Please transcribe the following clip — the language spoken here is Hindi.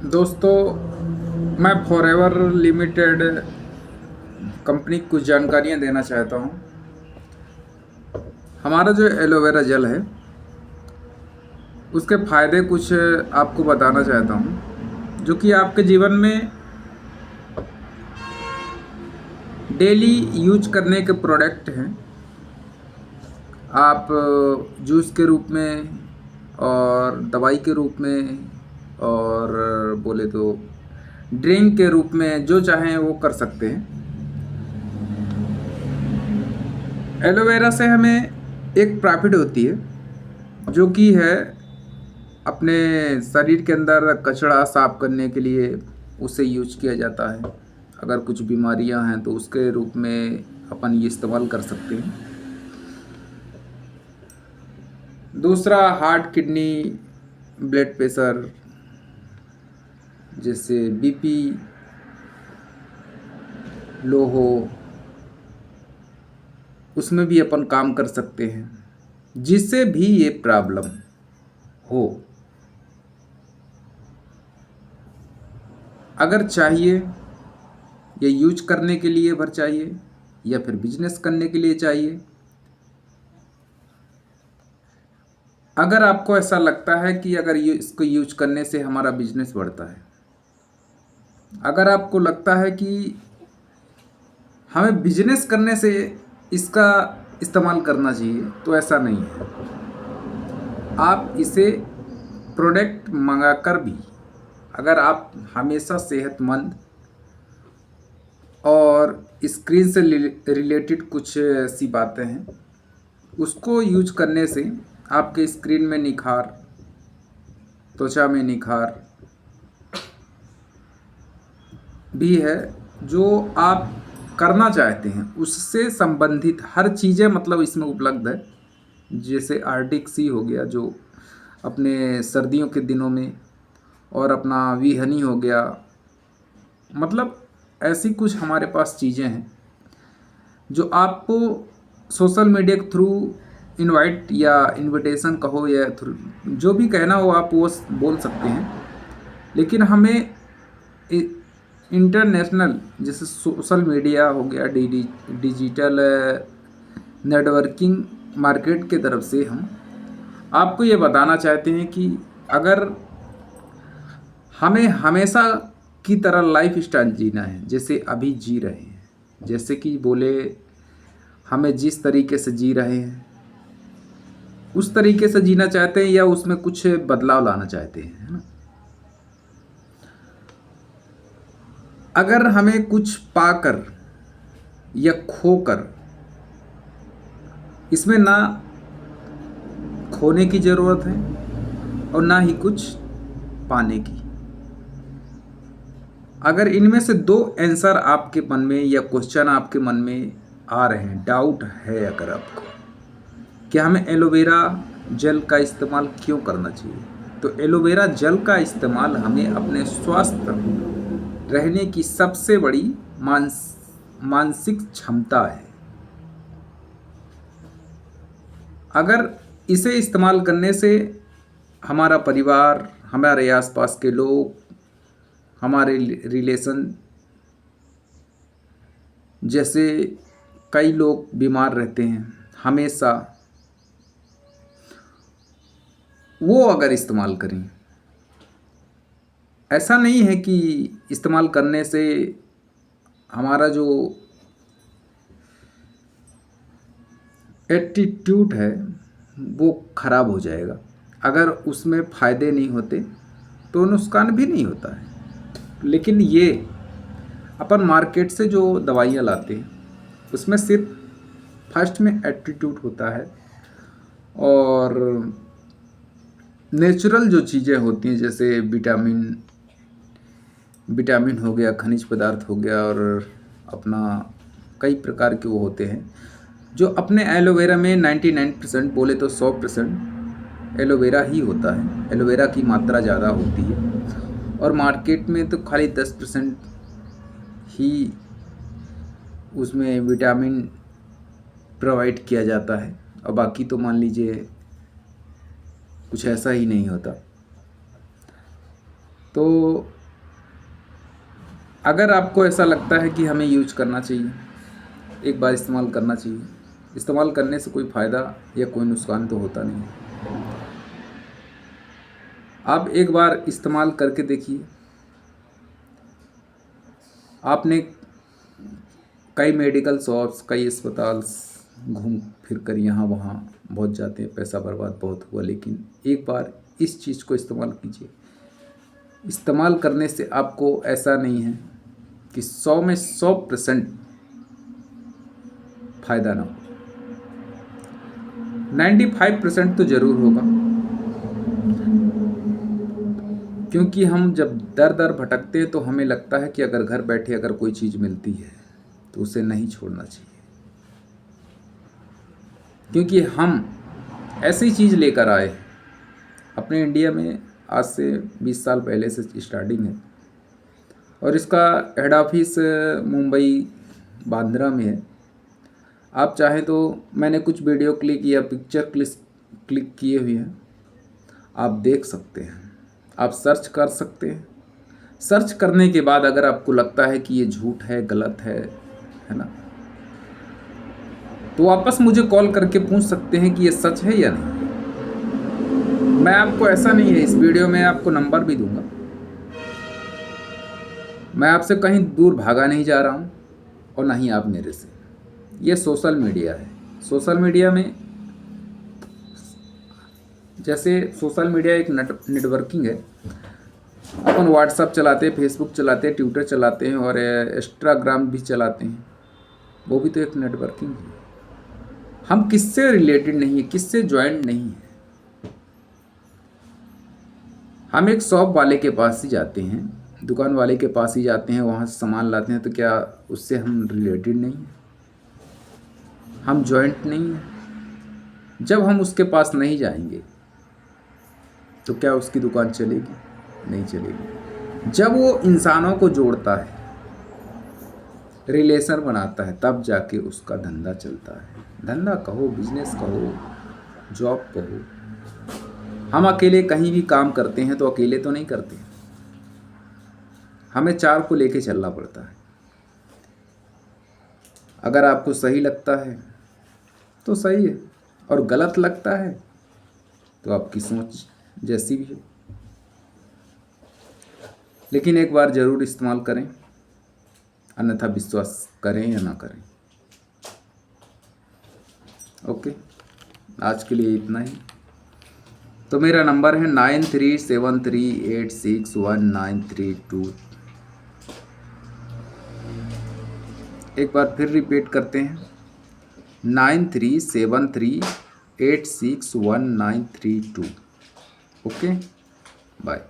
दोस्तों, मैं फॉरएवर लिमिटेड कंपनी की कुछ जानकारियाँ देना चाहता हूँ। हमारा जो एलोवेरा जेल है उसके फ़ायदे कुछ आपको बताना चाहता हूँ, जो कि आपके जीवन में डेली यूज करने के प्रोडक्ट हैं। आप जूस के रूप में और दवाई के रूप में और बोले तो ड्रिंक के रूप में जो चाहें वो कर सकते हैं। एलोवेरा से हमें एक प्रॉफिट होती है, जो कि है अपने शरीर के अंदर कचरा साफ करने के लिए उसे यूज किया जाता है। अगर कुछ बीमारियां हैं तो उसके रूप में अपन ये इस्तेमाल कर सकते हैं। दूसरा, हार्ट, किडनी, ब्लड प्रेशर, जैसे बीपी लो हो, उसमें भी अपन काम कर सकते हैं। जिससे भी ये प्रॉब्लम हो, अगर चाहिए या यूज करने के लिए भर चाहिए या फिर बिजनेस करने के लिए चाहिए, अगर आपको ऐसा लगता है कि अगर ये इसको यूज करने से हमारा बिजनेस बढ़ता है, अगर आपको लगता है कि हमें बिजनेस करने से इसका इस्तेमाल करना चाहिए, तो ऐसा नहीं है। आप इसे प्रोडक्ट मंगाकर भी अगर आप हमेशा सेहतमंद और स्क्रीन से रिलेटेड कुछ ऐसी बातें हैं, उसको यूज करने से आपके स्क्रीन में निखार, त्वचा में निखार भी है, जो आप करना चाहते हैं उससे संबंधित हर चीज़ें मतलब इसमें उपलब्ध है। जैसे आर्टिक सी हो गया, जो अपने सर्दियों के दिनों में, और अपना वी हनी हो गया। मतलब ऐसी कुछ हमारे पास चीज़ें हैं जो आपको सोशल मीडिया के थ्रू इनवाइट या इनविटेशन कहो या थ्रू जो भी कहना हो आप वो बोल सकते हैं। लेकिन हमें इंटरनेशनल जैसे सोशल मीडिया हो गया, डिजिटल नेटवर्किंग मार्केट के तरफ से हम आपको ये बताना चाहते हैं कि अगर हमें हमेशा की तरह लाइफ स्टाइल जीना है जैसे अभी जी रहे हैं, जैसे कि बोले हमें जिस तरीके से जी रहे हैं उस तरीके से जीना चाहते हैं या उसमें कुछ बदलाव लाना चाहते हैं, है ना। अगर हमें कुछ पाकर या खोकर, इसमें ना खोने की ज़रूरत है और ना ही कुछ पाने की। अगर इनमें से दो आंसर आपके मन में या क्वेश्चन आपके मन में आ रहे हैं, डाउट है अगर आपको कि हमें एलोवेरा जेल का इस्तेमाल क्यों करना चाहिए, तो एलोवेरा जेल का इस्तेमाल हमें अपने स्वस्थ रहने की सबसे बड़ी मानसिक क्षमता है। अगर इसे इस्तेमाल करने से हमारा परिवार, हमारे आसपास के लोग, हमारे रिलेशन, जैसे कई लोग बीमार रहते हैं हमेशा, वो अगर इस्तेमाल करें, ऐसा नहीं है कि इस्तेमाल करने से हमारा जो एटीट्यूड है वो ख़राब हो जाएगा। अगर उसमें फ़ायदे नहीं होते तो नुकसान भी नहीं होता है। लेकिन ये अपन मार्केट से जो दवाइयाँ लाते हैं उसमें सिर्फ फर्स्ट में एटीट्यूड होता है, और नेचुरल जो चीज़ें होती हैं जैसे विटामिन हो गया, खनिज पदार्थ हो गया, और अपना कई प्रकार के वो होते हैं जो अपने एलोवेरा में 99% बोले तो 100% एलोवेरा ही होता है। एलोवेरा की मात्रा ज़्यादा होती है और मार्केट में तो खाली 10% ही उसमें विटामिन प्रोवाइड किया जाता है, और बाकी तो मान लीजिए कुछ ऐसा ही नहीं होता। तो अगर आपको ऐसा लगता है कि हमें यूज करना चाहिए, एक बार इस्तेमाल करना चाहिए, इस्तेमाल करने से कोई फ़ायदा या कोई नुकसान तो होता नहीं है। आप एक बार इस्तेमाल करके देखिए। आपने कई मेडिकल शॉप्स, कई अस्पताल घूम फिर कर यहाँ वहाँ बहुत जाते हैं, पैसा बर्बाद बहुत हुआ, लेकिन एक बार इस चीज़ को इस्तेमाल कीजिए। इस्तेमाल करने से आपको ऐसा नहीं है कि 100 में 100% फ़ायदा ना हो, 95% तो ज़रूर होगा। क्योंकि हम जब दर दर भटकते हैं तो हमें लगता है कि अगर घर बैठे अगर कोई चीज़ मिलती है तो उसे नहीं छोड़ना चाहिए, क्योंकि हम ऐसी चीज़ लेकर आए अपने इंडिया में। आज से 20 साल पहले से स्टार्टिंग है और इसका हेड ऑफिस मुंबई बांद्रा में है। आप चाहें तो मैंने कुछ वीडियो क्लिक या पिक्चर क्लिक किए हुए हैं, आप देख सकते हैं, आप सर्च कर सकते हैं। सर्च करने के बाद अगर आपको लगता है कि ये झूठ है, गलत है ना, तो वापस मुझे कॉल करके पूछ सकते हैं कि ये सच है या नहीं। मैं आपको ऐसा नहीं है, इस वीडियो में आपको नंबर भी दूंगा। मैं आपसे कहीं दूर भागा नहीं जा रहा हूँ और ना ही आप मेरे से। ये सोशल मीडिया है। सोशल मीडिया में जैसे सोशल मीडिया एक नेटवर्किंग है। अपन व्हाट्सअप चलाते हैं, फेसबुक चलाते हैं, ट्विटर चलाते हैं और इंस्टाग्राम भी चलाते हैं, वो भी तो एक नेटवर्किंग है। हम किससे रिलेटेड नहीं है, किससे ज्वाइंट नहीं है। हम एक शॉप वाले के पास ही जाते हैं, दुकान वाले के पास ही जाते हैं, वहाँ से सामान लाते हैं, तो क्या उससे हम रिलेटेड नहीं हैं, हम ज्वाइंट नहीं हैं। जब हम उसके पास नहीं जाएंगे तो क्या उसकी दुकान चलेगी? नहीं चलेगी। जब वो इंसानों को जोड़ता है, रिलेशन बनाता है, तब जाके उसका धंधा चलता है। धंधा कहो, बिजनेस कहो, जॉब कहो। हम अकेले कहीं भी काम करते हैं तो अकेले तो नहीं करते, हमें 4 को लेके चलना पड़ता है। अगर आपको सही लगता है तो सही है और गलत लगता है तो आपकी सोच जैसी भी हो, लेकिन एक बार ज़रूर इस्तेमाल करें, अन्यथा विश्वास करें या ना करें। ओके, आज के लिए इतना ही। तो मेरा नंबर है 9373861932। एक बार फिर रिपीट करते हैं, 9373861932। Okay, bye.